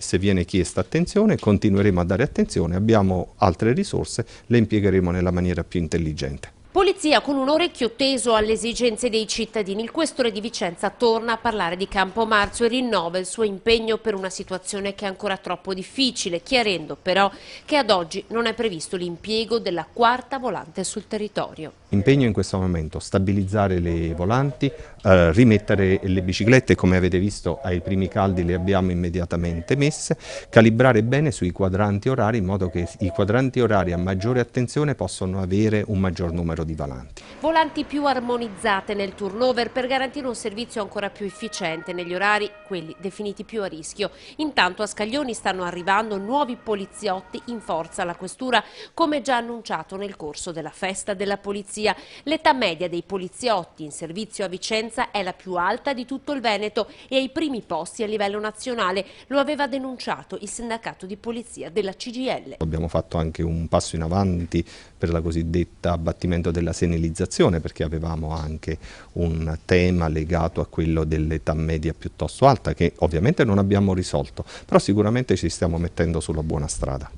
se viene chiesta attenzione continueremo a dare attenzione, abbiamo altre risorse, le impiegheremo nella maniera più intelligente. Polizia con un orecchio teso alle esigenze dei cittadini. Il questore di Vicenza torna a parlare di Campomarzo e rinnova il suo impegno per una situazione che è ancora troppo difficile, chiarendo però che ad oggi non è previsto l'impiego della quarta volante sul territorio. Impegno in questo momento stabilizzare le volanti, rimettere le biciclette, come avete visto ai primi caldi le abbiamo immediatamente messe, calibrare bene sui quadranti orari in modo che i quadranti orari a maggiore attenzione possono avere un maggior numero di volanti. Volanti più armonizzate nel turnover per garantire un servizio ancora più efficiente negli orari, quelli definiti più a rischio. Intanto a Scaglioni stanno arrivando nuovi poliziotti in forza alla questura, come già annunciato nel corso della festa della polizia. L'età media dei poliziotti in servizio a Vicenza è la più alta di tutto il Veneto e ai primi posti a livello nazionale. Lo aveva denunciato il sindacato di polizia della CGIL. Abbiamo fatto anche un passo in avanti per la cosiddetta abbattimento della senilizzazione, perché avevamo anche un tema legato a quello dell'età media piuttosto alta che ovviamente non abbiamo risolto, però sicuramente ci stiamo mettendo sulla buona strada.